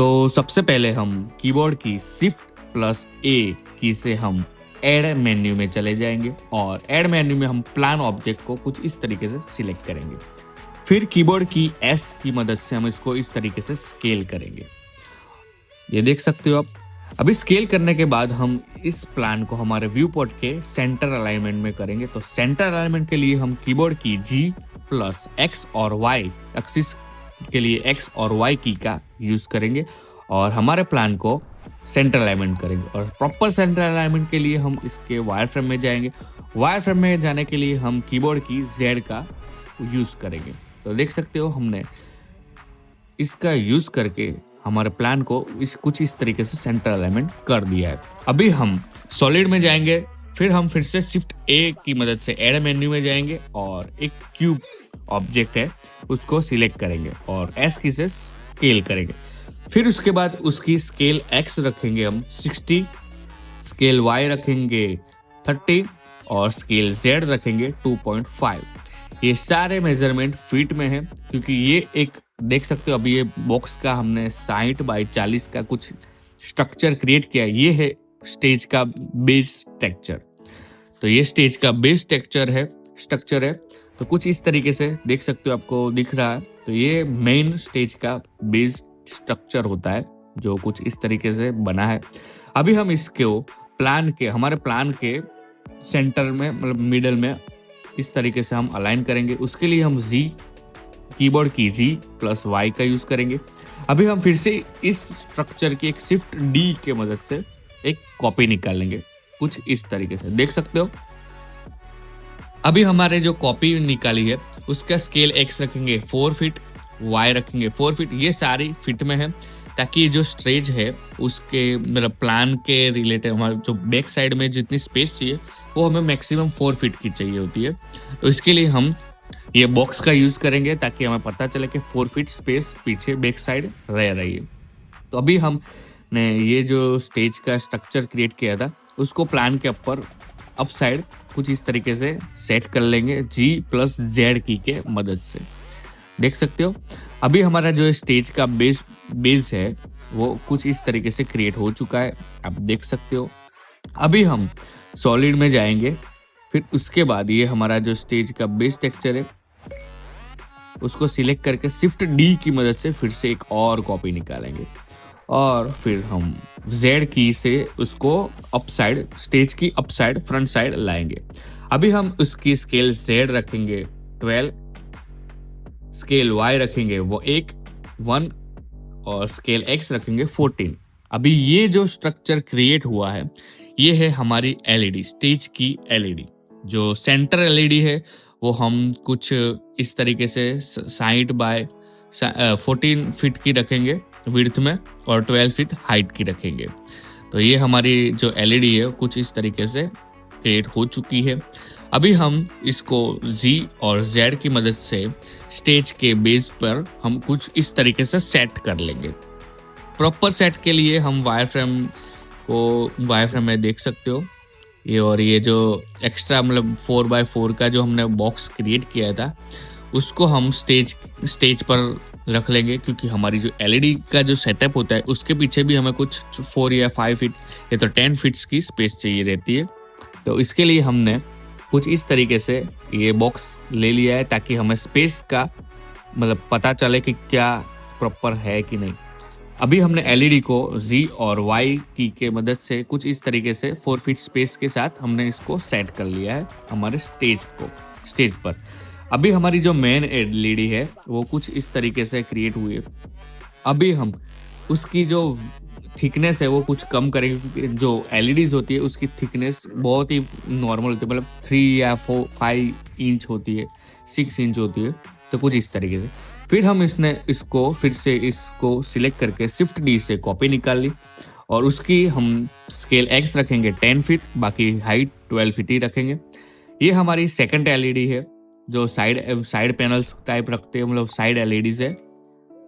तो सबसे पहले हम कीबोर्ड की शिफ्ट प्लस ए की से हम ऐड मेन्यू में चले जाएंगे और ऐड मेन्यू में हम प्लान ऑब्जेक्ट को कुछ इस तरीके से सिलेक्ट करेंगे। फिर कीबोर्ड की एस की मदद से हम इसको इस तरीके से स्केल करेंगे। ये देख सकते हो आप। अभी स्केल करने के बाद हम इस प्लान को हमारे व्यू पोर्ट के सेंटर अलाइनमेंट में करेंगे। तो सेंटर अलाइनमेंट के लिए हम कीबोर्ड की जी प्लस एक्स और वाई एक्सिस के लिए एक्स और वाई की का यूज करेंगे और हमारे प्लान को सेंटर अलाइनमेंट करेंगे। और प्रॉपर सेंटर अलाइनमेंट के लिए हम इसके वायर फ्रेम में जाएंगे। वायर फ्रेम में जाने के लिए हम कीबोर्ड की जेड का यूज करेंगे। तो देख सकते हो हमने इसका यूज करके हमारे प्लान को कुछ इस तरीके से सेंटर अलाइनमेंट कर दिया है। अभी हम सॉलिड में जाएंगे। फिर हम फिर से शिफ्ट ए की मदद से ऐड मेन्यू में जाएंगे और एक क्यूब ऑब्जेक्ट है उसको सिलेक्ट करेंगे और एस की से स्केल करेंगे। फिर उसके बाद उसकी स्केल एक्स रखेंगे हम 60, स्केल वाई रखेंगे 30 और स्केल जेड रखेंगे 2.5। ये सारे मेजरमेंट फीट में है क्योंकि ये एक देख सकते हो अभी ये बॉक्स का हमने 60 बाई 40 का कुछ स्ट्रक्चर क्रिएट किया। ये है स्टेज का बेस टेक्सचर। तो ये स्टेज का बेस स्ट्रक्चर है। तो कुछ इस तरीके से देख सकते हो, आपको दिख रहा है। तो ये मेन स्टेज का बेस स्ट्रक्चर होता है जो कुछ इस तरीके से बना है। अभी हम इसको हमारे प्लान के सेंटर में मतलब मिडल में इस तरीके से हम अलाइन करेंगे। उसके लिए हम कीबोर्ड की जी प्लस वाई का यूज करेंगे। अभी हम फिर से इस स्ट्रक्चर की एक शिफ्ट डी के मदद से एक कॉपी निकालेंगे कुछ इस तरीके से, देख सकते हो। अभी हमारे जो कॉपी निकाली है उसका स्केल एक्स रखेंगे 4 फीट, वाई रखेंगे 4 फीट। ये सारी फिट में है ताकि जो स्टेज है उसके मतलब प्लान के रिलेटेड हमारे जो बैक साइड में जितनी स्पेस चाहिए वो हमें मैक्सिमम 4 फीट की चाहिए होती है। तो इसके लिए हम ये बॉक्स का यूज करेंगे ताकि हमें पता चले कि 4 फीट स्पेस पीछे बैक साइड रह रही है। तो अभी हमने ये जो स्टेज का स्ट्रक्चर क्रिएट किया था उसको प्लान के ऊपर अप साइड कुछ इस तरीके से सेट कर लेंगे जी प्लस जेड की के मदद से, देख सकते हो। अभी हमारा जो स्टेज का बेस है वो कुछ इस तरीके से क्रिएट हो चुका है, आप देख सकते हो। अभी हम सॉलिड में जाएंगे। फिर उसके बाद ये हमारा जो स्टेज का बेस टेक्सचर है उसको सिलेक्ट करके शिफ्ट डी की मदद से फिर से एक और कॉपी निकालेंगे और फिर हम जेड की से उसको स्टेज की अप साइड फ्रंट साइड लाएंगे। अभी हम उसकी स्केल जेड रखेंगे 12, स्केल वाई रखेंगे वो 1 और स्केल एक्स रखेंगे 14। अभी ये जो स्ट्रक्चर क्रिएट हुआ है ये है हमारी एलईडी, स्टेज की एलईडी। जो सेंटर एलईडी है वो हम कुछ इस तरीके से 60 बाय 14 फीट की रखेंगे विड्थ में और 12 फीट हाइट की रखेंगे। तो ये हमारी जो एलईडी है कुछ इस तरीके से क्रिएट हो चुकी है। अभी हम इसको जी और जेड की मदद से स्टेज के बेस पर हम कुछ इस तरीके से सेट कर लेंगे। प्रॉपर सेट के लिए हम वायर फ्रेम में देख सकते हो ये, और ये जो एक्स्ट्रा मतलब 4x4 का जो हमने बॉक्स क्रिएट किया था उसको हम स्टेज पर रख लेंगे क्योंकि हमारी जो एलईडी का जो सेटअप होता है उसके पीछे भी हमें कुछ 4 या 5 फीट या तो 10 फीट्स की स्पेस चाहिए रहती है। तो इसके लिए हमने कुछ इस तरीके से ये बॉक्स ले लिया है ताकि हमें स्पेस का मतलब पता चले कि क्या प्रॉपर है कि नहीं। अभी हमने एलईडी को जी और वाई की के मदद से कुछ इस तरीके से 4 फीट स्पेस के साथ हमने इसको सेट कर लिया है हमारे स्टेज पर। अभी हमारी जो मेन एलईडी है वो कुछ इस तरीके से क्रिएट हुई है। अभी हम उसकी जो थिकनेस है वो कुछ कम करेंगे क्योंकि जो एलईडीज होती है उसकी थिकनेस बहुत ही नॉर्मल होती है, मतलब 3 या 5 इंच होती है, 6 इंच होती है। तो कुछ इस तरीके से फिर हम इसको फिर से इसको सिलेक्ट करके शिफ्ट डी से कॉपी निकाल ली और उसकी हम स्केल एक्स रखेंगे 10 फीट, बाकी हाइट 12 फीट ही रखेंगे। ये हमारी सेकंड एलईडी है जो साइड पैनल्स टाइप रखते हैं, मतलब साइड एलईडीज है।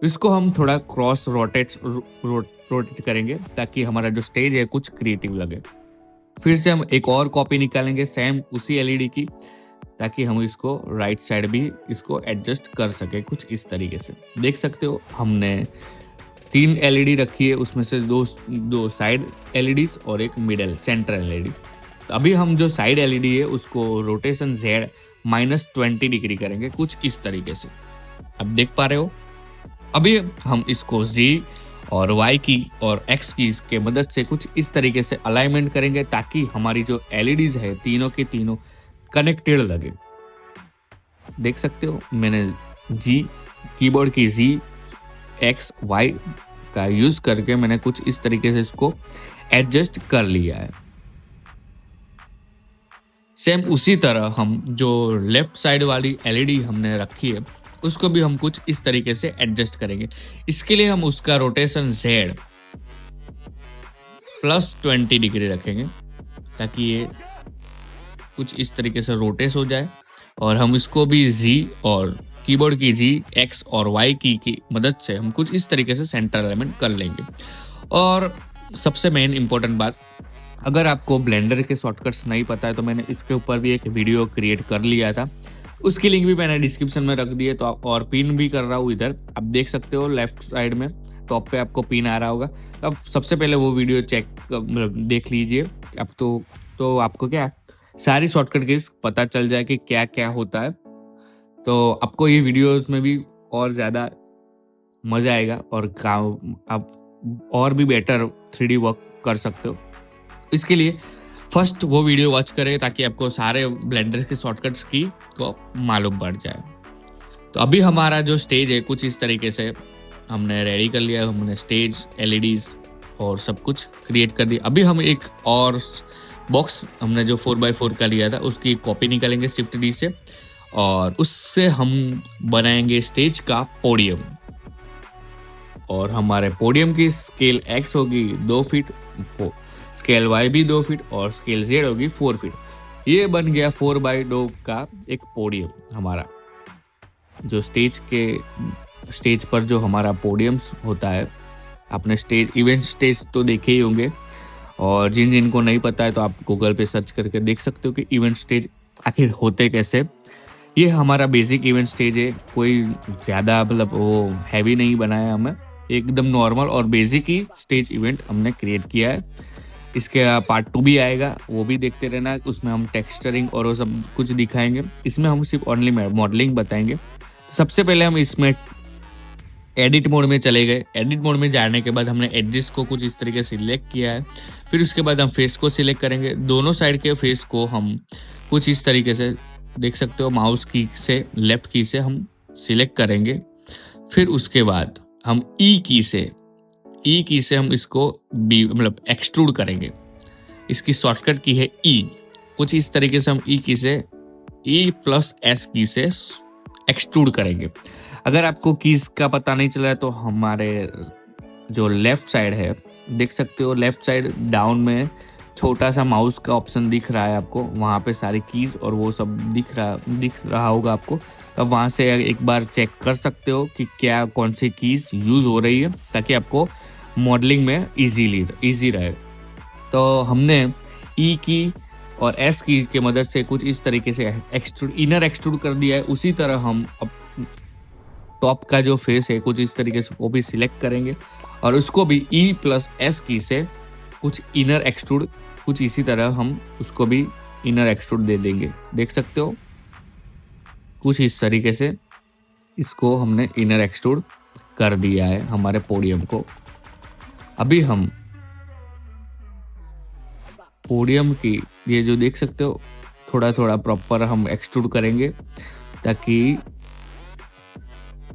इसको हम थोड़ा क्रॉस रोटेट करेंगे ताकि हमारा जो स्टेज है कुछ क्रिएटिव लगे। फिर से हम एक और कॉपी निकालेंगे सेम उसी एलईडी की ताकि हम इसको राइट साइड भी इसको एडजस्ट कर सके कुछ इस तरीके से, देख सकते हो। हमने 3 एलईडी रखी है, उसमें से दो साइड एलईडीज और एक मिडल सेंटर एलईडी। तो अभी हम जो साइड एलईडी है उसको रोटेशन Z -20 डिग्री करेंगे कुछ इस तरीके से। अब देख पा रहे हो। अभी हम इसको Z और Y की और X की के मदद से कुछ इस तरीके से अलाइनमेंट करेंगे ताकि हमारी जो एलईडीज है तीनों के तीनों कनेक्टेड लगे। देख सकते हो मैंने G कीबोर्ड की Z X Y का यूज करके मैंने कुछ इस तरीके से इसको एडजस्ट कर लिया है। सेम उसी तरह हम जो लेफ्ट साइड वाली एलईडी हमने रखी है उसको भी हम कुछ इस तरीके से एडजस्ट करेंगे। इसके लिए हम उसका रोटेशन Z +20 डिग्री रखेंगे ताकि ये कुछ इस तरीके से रोटेट हो जाए। और हम इसको भी Z और कीबोर्ड की G X और Y की मदद से हम कुछ इस तरीके से सेंटर एलिमेंट कर लेंगे। और सबसे मेन इंपॉर्टेंट बात, अगर आपको ब्लेंडर के शॉर्टकट्स नहीं पता है तो मैंने इसके ऊपर भी एक वीडियो क्रिएट कर लिया था, उसकी लिंक भी मैंने डिस्क्रिप्शन में रख दी है। तो और पिन भी कर रहा हूँ इधर, आप देख सकते हो लेफ्ट साइड में टॉप पे आपको पिन आ रहा होगा। तो अब सबसे पहले वो वीडियो मतलब देख लीजिए। अब तो आपको क्या सारी शॉर्टकट कीज पता चल जाए कि क्या क्या होता है। तो आपको ये वीडियोस में भी और ज़्यादा मज़ा आएगा और आप और भी बेटर 3D वर्क कर सकते हो। इसके लिए फर्स्ट वो वीडियो वॉच करें ताकि आपको सारे ब्लेंडर के शॉर्टकट्स की को मालूम पड़ जाए। तो अभी हमारा जो स्टेज है कुछ इस तरीके से हमने रेडी कर लिया है। हमने स्टेज, एलईडीज और सब कुछ क्रिएट कर दिया। अभी हम एक और बॉक्स हमने जो 4x4 का लिया था उसकी कॉपी निकालेंगे Shift D से और उससे हम बनाएंगे स्टेज का पोडियम। और हमारे पोडियम की स्केल X होगी 2 फीट, स्केल Y भी 2 फीट और स्केल Z होगी 4 फीट। ये बन गया 4x2 का एक पोडियम हमारा। जो स्टेज पर जो हमारा पोडियम होता है, आपने इवेंट स्टेज तो देखे ही होंगे और जिनको नहीं पता है तो आप गूगल पे सर्च करके देख सकते हो कि इवेंट स्टेज आखिर होते कैसे। ये हमारा बेसिक इवेंट स्टेज है, कोई ज़्यादा मतलब वो हैवी नहीं बनाया हमें, एकदम नॉर्मल और बेसिक ही स्टेज इवेंट हमने क्रिएट किया है। इसके पार्ट 2 भी आएगा, वो भी देखते रहना। उसमें हम टेक्सचरिंग और वो सब कुछ दिखाएंगे। इसमें हम सिर्फ ओनली मॉडलिंग बताएंगे। सबसे पहले हम इसमें एडिट मोड में चले गए। एडिट मोड में जाने के बाद हमने एडजस्ट को कुछ इस तरीके से सिलेक्ट किया है। फिर उसके बाद हम फेस को सिलेक्ट करेंगे। दोनों साइड के फेस को हम कुछ इस तरीके से देख सकते हो, माउस की से लेफ्ट की से हम सिलेक्ट करेंगे। फिर उसके बाद हम ई की से हम इसको मतलब एक्सट्रूड करेंगे। इसकी शॉर्टकट की है ई। कुछ इस तरीके से हम ई की से E+S की से एक्सट्रूड करेंगे। अगर आपको कीज का पता नहीं चला है तो हमारे जो लेफ्ट साइड है देख सकते हो, लेफ्ट साइड डाउन में छोटा सा माउस का ऑप्शन दिख रहा है आपको, वहाँ पे सारी कीज और वो सब दिख रहा होगा आपको। तो वहाँ से एक बार चेक कर सकते हो कि क्या कौन सी कीज यूज़ हो रही है ताकि आपको मॉडलिंग में इजी रहे। तो हमने ई की और एस की के मदद से कुछ इस तरीके से इनर एक्सट्रूड कर दिया है। उसी तरह हम अब टॉप का जो फेस है कुछ इस तरीके से वो भी सिलेक्ट करेंगे और उसको भी E+S की से कुछ इनर एक्सट्रूड, कुछ इसी तरह हम उसको भी इनर एक्सट्रूड दे देंगे। देख सकते हो कुछ इस तरीके से इसको हमने इनर एक्सट्रूड कर दिया है हमारे पोडियम को। अभी हम पोडियम की ये जो देख सकते हो थोड़ा थोड़ा प्रॉपर हम एक्सट्रूड करेंगे ताकि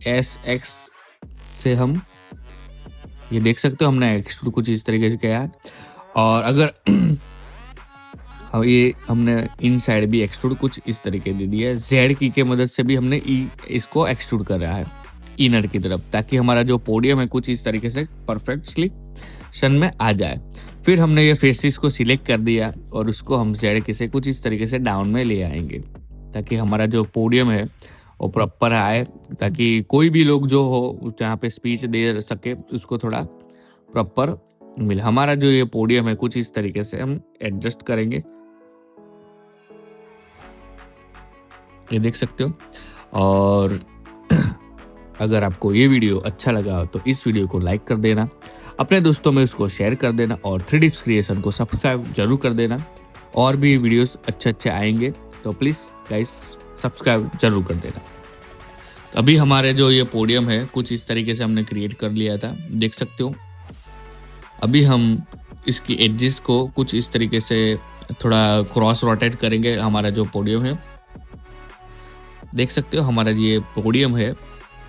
SX से हम ये देख सकते हो हमने एक्सट्रूड कुछ इस तरीके से किया है। और अगर ये हमने इन साइड भी एक्सट्रूड कुछ इस तरीके दे दिया है। Z की के मदद से भी हमने इसको एक्सट्रूड कर रहा है इनर की तरफ ताकि हमारा जो पोडियम है कुछ इस तरीके से परफेक्टली शन में आ जाए। फिर हमने ये फेसेस को सिलेक्ट कर दिया और उसको हम Z की से कुछ इस तरीके से डाउन में ले आएंगे ताकि हमारा जो पोडियम है वो प्रॉपर आए, ताकि कोई भी लोग जो हो जहाँ पे स्पीच दे सके उसको थोड़ा प्रॉपर मिले। हमारा जो ये पोडियम है कुछ इस तरीके से हम एडजस्ट करेंगे, ये देख सकते हो। और अगर आपको ये वीडियो अच्छा लगा हो तो इस वीडियो को लाइक कर देना, अपने दोस्तों में उसको शेयर कर देना और 3Dips क्रिएशन को सब्सक्राइब जरूर कर देना। और भी वीडियोस अच्छे आएंगे तो प्लीज़ गाइस सब्सक्राइब जरूर कर देना। अभी हमारे जो ये पोडियम है कुछ इस तरीके से हमने क्रिएट कर लिया था, देख सकते हो। अभी हम इसकी एजेस को कुछ इस तरीके से थोड़ा क्रॉस रोटेट करेंगे। हमारा जो पोडियम है देख सकते हो, हमारा ये पोडियम है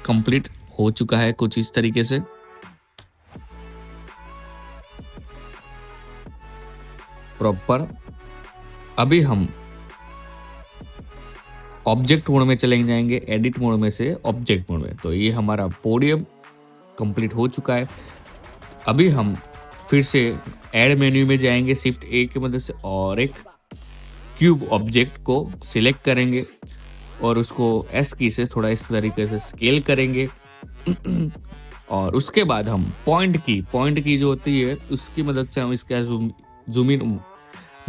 कंप्लीट हो चुका है कुछ इस तरीके से। प्रॉपर अभी हम ऑब्जेक्ट मोड में चले जाएंगे, एडिट मोड में से ऑब्जेक्ट मोड में। तो ये हमारा पोडियम कंप्लीट हो चुका है। अभी हम फिर से ऐड मेन्यू में जाएंगे शिफ्ट ए की मदद से और एक क्यूब ऑब्जेक्ट को सिलेक्ट करेंगे और उसको एस की से थोड़ा इस तरीके से स्केल करेंगे। और उसके बाद हम पॉइंट की जो होती है उसकी मदद से हम इसका जूम इन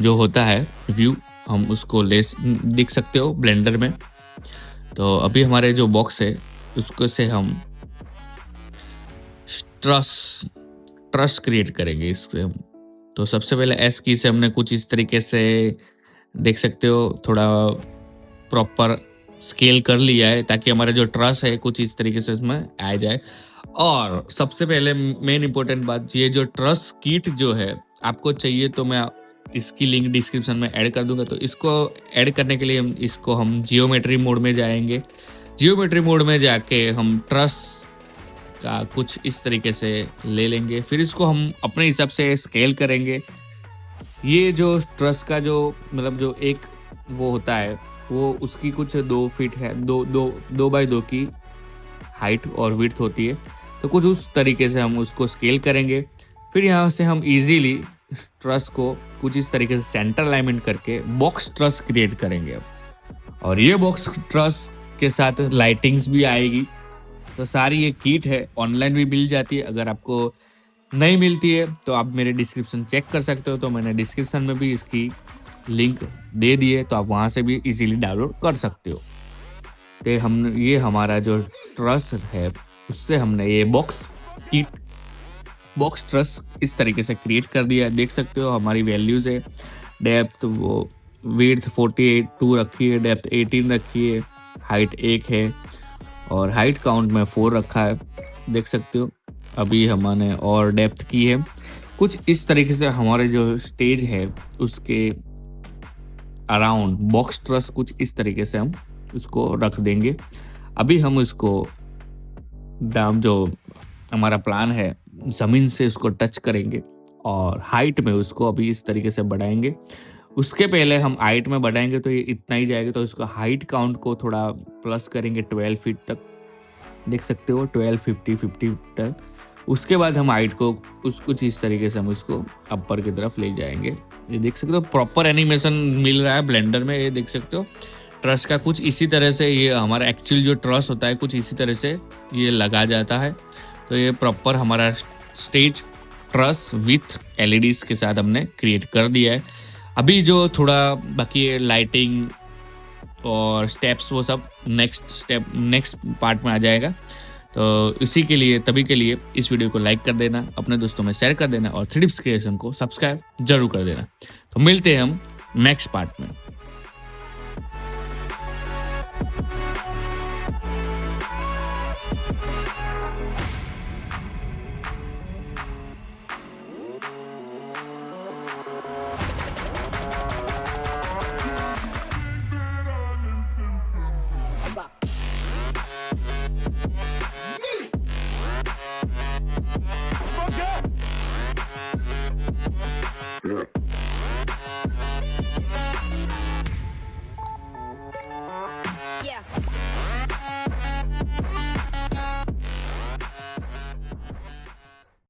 जो होता है व्यू हम उसको दिख सकते हो ब्लेंडर में। तो अभी हमारे जो बॉक्स है उसको से हम ट्रस क्रिएट करेंगे इससे हम। तो सबसे पहले एस की से हमने कुछ इस तरीके से देख सकते हो थोड़ा प्रॉपर स्केल कर लिया है ताकि हमारा जो ट्रस है कुछ इस तरीके से इसमें आ जाए। और सबसे पहले मेन इंपॉर्टेंट बात, ये जो ट्रस किट जो है आपको चाहिए तो मैं इसकी लिंक डिस्क्रिप्शन में ऐड कर दूंगा। तो इसको ऐड करने के लिए हम जियोमेट्री मोड में जाएंगे। जियोमेट्री मोड में जाके हम ट्रस का कुछ इस तरीके से ले लेंगे, फिर इसको हम अपने हिसाब से स्केल करेंगे। ये जो ट्रस का जो मतलब जो एक वो होता है वो उसकी कुछ 2 फीट है, 2 बाई 2 की हाइट और विड्थ होती है। तो कुछ उस तरीके से हम उसको स्केल करेंगे। फिर यहाँ से हम इजीली ट्रस को कुछ इस तरीके से सेंटर अलाइनमेंट करके बॉक्स ट्रस क्रिएट करेंगे। और ये बॉक्स ट्रस के साथ लाइटिंग्स भी आएगी। तो सारी ये किट है, ऑनलाइन भी मिल जाती है। अगर आपको नहीं मिलती है तो आप मेरे डिस्क्रिप्शन चेक कर सकते हो। तो मैंने डिस्क्रिप्शन में भी इसकी लिंक दे दी है, तो आप वहाँ से भी इजीली डाउनलोड कर सकते हो। तो ये हमारा जो ट्रस है उससे हमने ये बॉक्स ट्रस इस तरीके से क्रिएट कर दिया है। देख सकते हो हमारी वैल्यूज़ है, डेप्थ वो विड्थ 42 रखी है, डेप्थ 18 रखी है, हाइट 1 है और हाइट काउंट में 4 रखा है, देख सकते हो। अभी हमने और डेप्थ की है कुछ इस तरीके से। हमारे जो स्टेज है उसके अराउंड बॉक्स ट्रस कुछ इस तरीके से हम उसको रख देंगे। अभी हम उसको जो हमारा प्लान है ज़मीन से उसको टच करेंगे और हाइट में उसको अभी इस तरीके से बढ़ाएंगे। उसके पहले हम हाइट में बढ़ाएंगे तो ये इतना ही जाएगा, तो इसको हाइट काउंट को थोड़ा प्लस करेंगे 12 फीट तक, देख सकते हो 12, 50 तक। उसके बाद हम हाइट को कुछ इस तरीके से हम उसको अपर की तरफ ले जाएंगे। ये देख सकते हो प्रॉपर एनिमेशन मिल रहा है ब्लेंडर में। ये देख सकते हो ट्रस का कुछ इसी तरह से ये हमारा एक्चुअल जो ट्रस होता है कुछ इसी तरह से ये लगा जाता है। तो ये प्रॉपर हमारा स्टेज ट्रस विथ LEDs के साथ हमने क्रिएट कर दिया है। अभी जो थोड़ा बाकी है लाइटिंग और स्टेप्स वो सब नेक्स्ट पार्ट में आ जाएगा। तो इसी के लिए तभी के लिए इस वीडियो को लाइक कर देना, अपने दोस्तों में शेयर कर देना और 3Dips क्रिएशन को सब्सक्राइब जरूर कर देना। तो मिलते हैं हम नेक्स्ट पार्ट में। Okay.